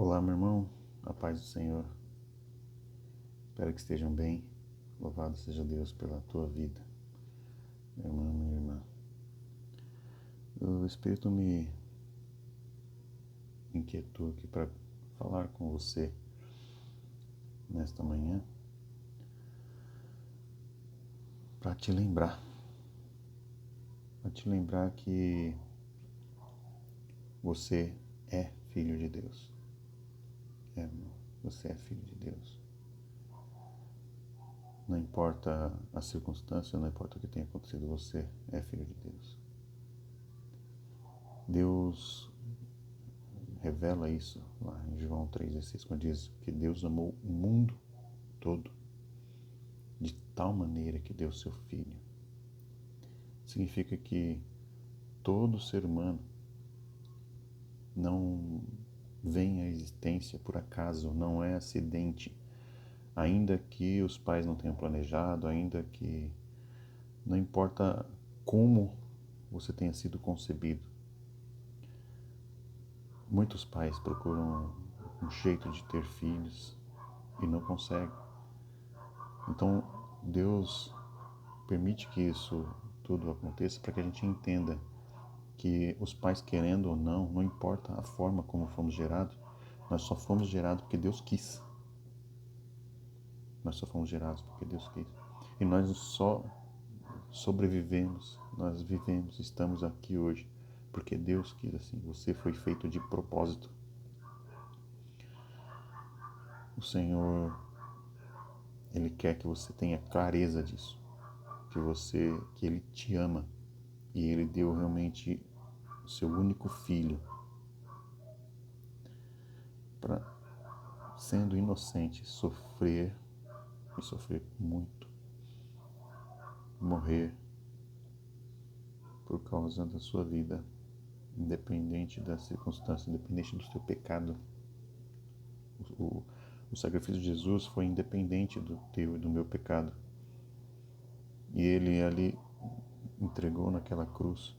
Olá, meu irmão, a paz do Senhor. Espero que estejam bem. Louvado seja Deus pela tua vida, meu irmão, minha irmã. O Espírito me inquietou aqui para falar com você nesta manhã, para te lembrar que você é filho de Deus. Irmão, você é filho de Deus. Não importa a circunstância, não importa o que tenha acontecido, você é filho de Deus. Deus revela isso lá em João 3,16, quando diz que Deus amou o mundo todo de tal maneira que deu seu Filho. Significa que todo ser humano não vem à existência por acaso, não é acidente, ainda que os pais não tenham planejado, ainda que não importa como você tenha sido concebido. Muitos pais procuram um jeito de ter filhos e não conseguem. Então, Deus permite que isso tudo aconteça para que a gente entenda que os pais, querendo ou não importa a forma como fomos gerados, nós só fomos gerados porque Deus quis. Nós só fomos gerados porque Deus quis. E nós só sobrevivemos, nós vivemos, estamos aqui hoje porque Deus quis assim. Você foi feito de propósito. O Senhor, Ele quer que você tenha clareza disso, que Ele te ama e Ele deu realmente o seu único filho para, sendo inocente, sofrer e sofrer muito, morrer por causa da sua vida, independente da circunstância, independente do seu pecado. O sacrifício de Jesus foi independente do teu e do meu pecado. E Ele ali entregou naquela cruz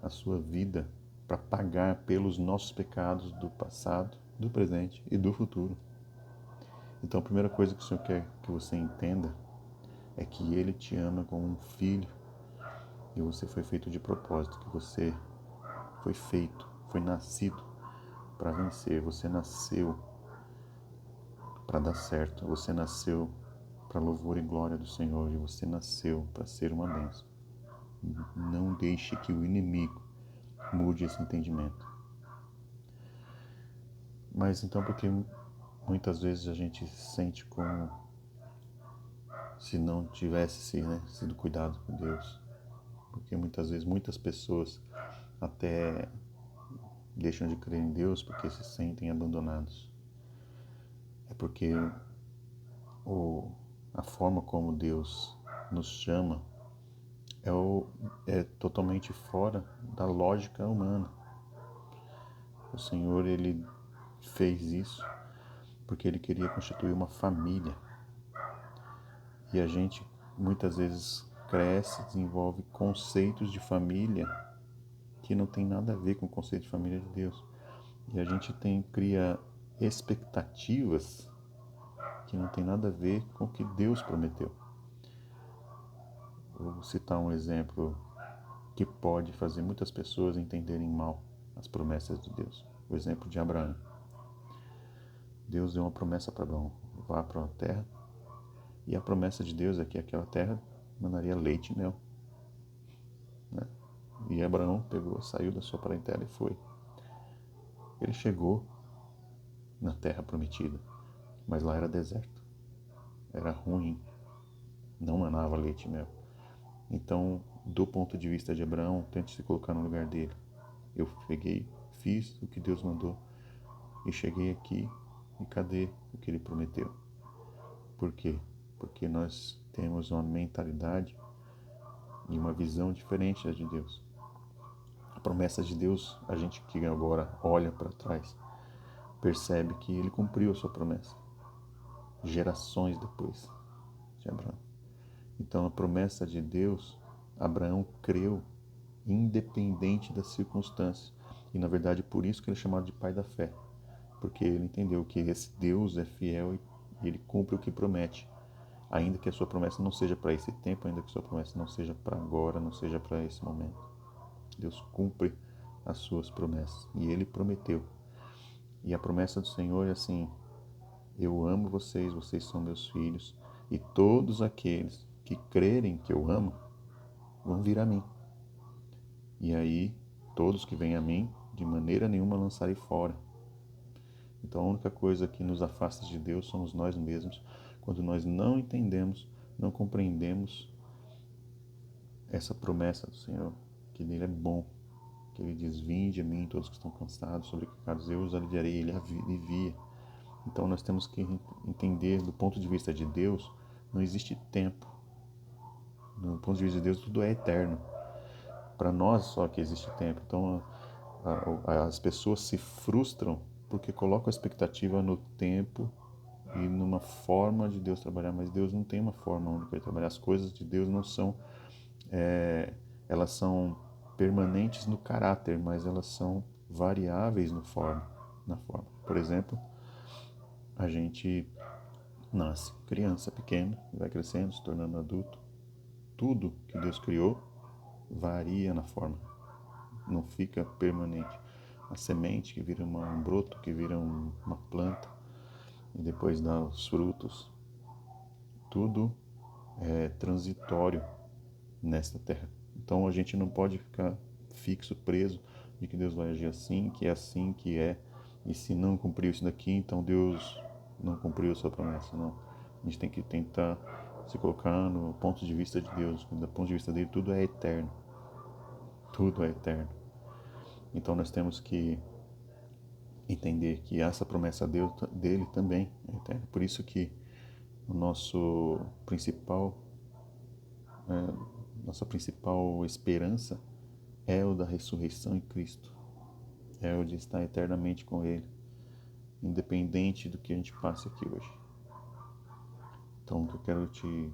a sua vida para pagar pelos nossos pecados do passado, do presente e do futuro. Então a primeira coisa que o Senhor quer que você entenda é que Ele te ama como um filho e você foi feito de propósito, que você foi nascido para vencer, você nasceu para dar certo, você nasceu para louvor e glória do Senhor e você nasceu para ser uma bênção. Não deixe que o inimigo mude esse entendimento. Mas então, porque muitas vezes a gente se sente como se não tivesse sido cuidado por Deus. Porque muitas vezes muitas pessoas até deixam de crer em Deus porque se sentem abandonados. É porque a forma como Deus nos chama é totalmente fora da lógica humana. O Senhor, Ele fez isso porque Ele queria constituir uma família. E a gente muitas vezes cresce, desenvolve conceitos de família que não tem nada a ver com o conceito de família de Deus. E a gente cria expectativas que não tem nada a ver com o que Deus prometeu. Vou citar um exemplo que pode fazer muitas pessoas entenderem mal as promessas de Deus. O exemplo de Abraão. Deus deu uma promessa para Abraão: vá para uma terra, e a promessa de Deus é que aquela terra mandaria leite e mel. Né? E Abraão saiu da sua parentela e foi. Ele chegou na terra prometida, mas lá era deserto, era ruim, não manava leite e mel. Então, do ponto de vista de Abraão, tente se colocar no lugar dele. Eu fiz o que Deus mandou e cheguei aqui, e cadê o que ele prometeu? Por quê? Porque nós temos uma mentalidade e uma visão diferente da de Deus. A promessa de Deus, a gente que agora olha para trás, percebe que ele cumpriu a sua promessa, gerações depois de Abraão. Então, a promessa de Deus, Abraão creu, independente das circunstâncias. E, na verdade, por isso que ele é chamado de pai da fé. porque ele entendeu que esse Deus é fiel e ele cumpre o que promete. Ainda que a sua promessa não seja para esse tempo, ainda que a sua promessa não seja para agora, não seja para esse momento. Deus cumpre as suas promessas e ele prometeu. E a promessa do Senhor é assim: eu amo vocês, vocês são meus filhos, e todos aqueles que crerem que eu amo vão vir a mim. E aí, todos que vêm a mim, de maneira nenhuma lançarei fora. Então a única coisa que nos afasta de Deus somos nós mesmos, quando nós não entendemos, não compreendemos essa promessa do Senhor, que Ele é bom, que Ele diz: vinde a mim todos que estão cansados, sobrecarregados, eu os aliviarei, Ele alivia. Então nós temos que entender, do ponto de vista de Deus, não existe tempo. Do ponto de vista de Deus, tudo é eterno. Para nós só que existe tempo. Então as pessoas se frustram porque colocam a expectativa no tempo e numa forma de Deus trabalhar, mas Deus não tem uma forma única de trabalhar. As coisas de Deus não são, elas são permanentes no caráter, mas elas são variáveis na forma. Por exemplo, a gente nasce criança pequena, vai crescendo, se tornando adulto. Tudo que Deus criou varia na forma, não fica permanente. A semente que vira um broto, que vira uma planta e depois dá os frutos, tudo é transitório nesta terra. Então a gente não pode ficar fixo, preso de que Deus vai agir assim, que é, e se não cumpriu isso daqui, então Deus não cumpriu a sua promessa. Não. A gente tem que tentar se colocar no ponto de vista de Deus. Do ponto de vista dele, tudo é eterno. Tudo é eterno. Então nós temos que entender que essa promessa dele também é eterna. Por isso que o nossa principal esperança é o da ressurreição em Cristo. É o de estar eternamente com Ele, independente do que a gente passe aqui hoje. Então, o que eu quero te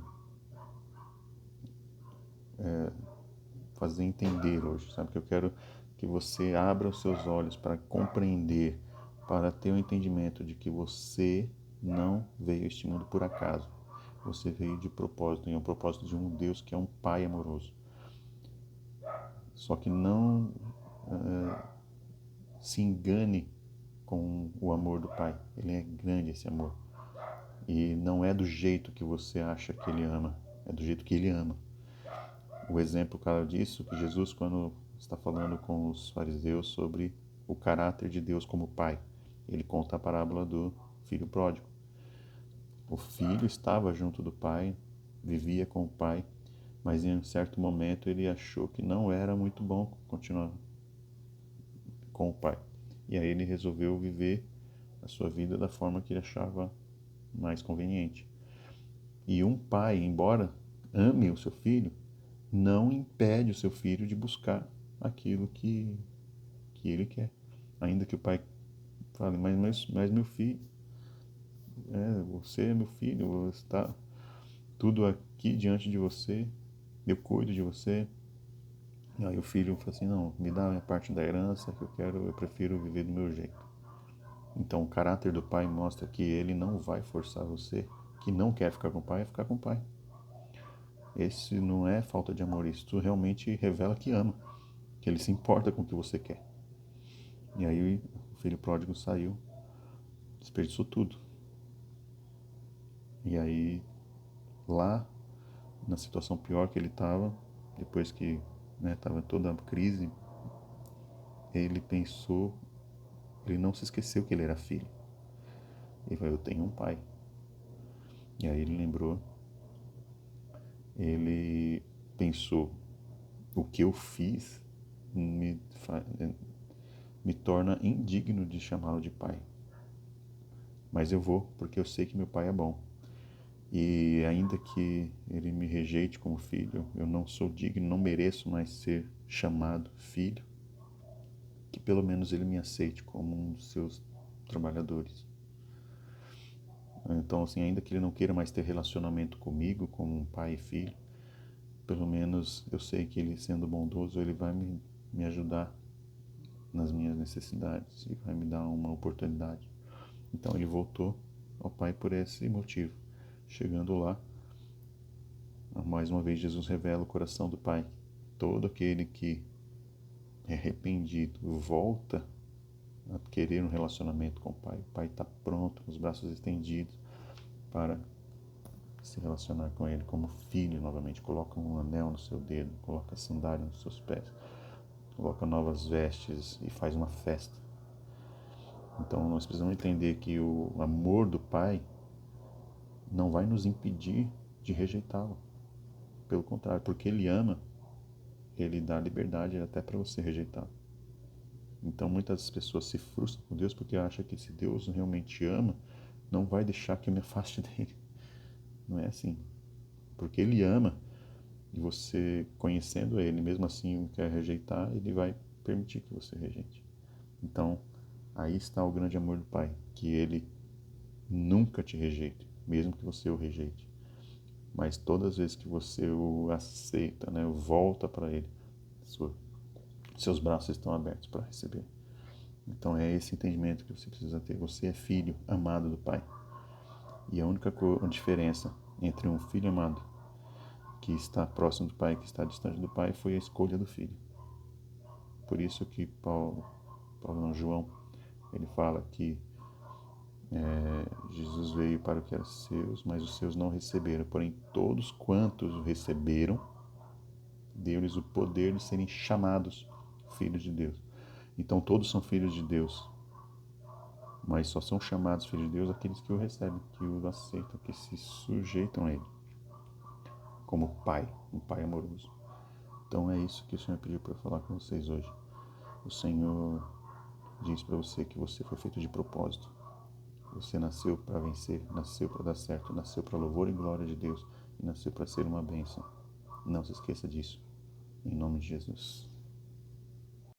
fazer entender hoje, sabe? Que eu quero que você abra os seus olhos para compreender, para ter o entendimento de que você não veio a este mundo por acaso. Você veio de propósito, e é um propósito de um Deus que é um Pai amoroso. Só que não se engane com o amor do Pai. Ele é grande, esse amor. E não é do jeito que você acha que Ele ama, é do jeito que Ele ama. O exemplo claro disso, que Jesus, quando está falando com os fariseus sobre o caráter de Deus como Pai, ele conta a parábola do filho pródigo. O filho estava junto do pai, vivia com o pai, mas em um certo momento ele achou que não era muito bom continuar com o pai. E aí ele resolveu viver a sua vida da forma que ele achava mais conveniente. E um pai, embora ame o seu filho, não impede o seu filho de buscar aquilo que ele quer. Ainda que o pai fale: mas meu filho, você é meu filho, está tudo aqui diante de você, eu cuido de você. Aí o filho fala assim: não, me dá a minha parte da herança que eu prefiro viver do meu jeito. Então o caráter do pai mostra que ele não vai forçar você que não quer ficar com o pai a ficar com o pai. Esse não é falta de amor, isso realmente revela que ama, que ele se importa com o que você quer. E aí o filho pródigo saiu, desperdiçou tudo. E aí lá, na situação pior que ele estava, depois que estava toda a crise, ele pensou, ele não se esqueceu que ele era filho. Ele falou: eu tenho um pai. E aí ele lembrou, ele pensou: o que eu fiz me torna indigno de chamá-lo de pai. Mas eu vou, porque eu sei que meu pai é bom. E ainda que ele me rejeite como filho, eu não sou digno, não mereço mais ser chamado filho, que pelo menos ele me aceite como um dos seus trabalhadores. Então, assim, ainda que ele não queira mais ter relacionamento comigo, como um pai e filho, pelo menos eu sei que ele, sendo bondoso, ele vai me ajudar nas minhas necessidades e vai me dar uma oportunidade. Então ele voltou ao Pai por esse motivo. Chegando lá, mais uma vez Jesus revela o coração do Pai. Todo aquele que é arrependido volta a querer um relacionamento com o Pai. O Pai está pronto, com os braços estendidos para se relacionar com Ele como filho novamente. Coloca um anel no seu dedo, coloca sandália nos seus pés, coloca novas vestes e faz uma festa. Então nós precisamos entender que o amor do Pai não vai nos impedir de rejeitá-lo. Pelo contrário, porque Ele ama, Ele dá liberdade até para você rejeitar. Então muitas pessoas se frustram com Deus porque acham que se Deus realmente ama, não vai deixar que eu me afaste dele. Não é assim. Porque Ele ama, e você conhecendo Ele, mesmo assim quer rejeitar, Ele vai permitir que você rejeite. Então, aí está o grande amor do Pai, que Ele nunca te rejeite, mesmo que você o rejeite. Mas todas as vezes que você o aceita, né, volta para Ele, seus braços estão abertos para receber. Então é esse entendimento que você precisa ter. Você é filho amado do Pai. E a única diferença entre um filho amado que está próximo do Pai e que está distante do Pai foi a escolha do filho. Por isso que João, ele fala que Jesus veio para o que era seus, mas os seus não receberam. Porém, todos quantos o receberam, deu-lhes o poder de serem chamados filhos de Deus. Então, todos são filhos de Deus, mas só são chamados filhos de Deus aqueles que o recebem, que o aceitam, que se sujeitam a Ele, como Pai, um Pai amoroso. Então, é isso que o Senhor pediu para eu falar com vocês hoje. O Senhor diz para você que você foi feito de propósito. Você nasceu para vencer, nasceu para dar certo, nasceu para louvor e glória de Deus e nasceu para ser uma bênção. Não se esqueça disso. Em nome de Jesus.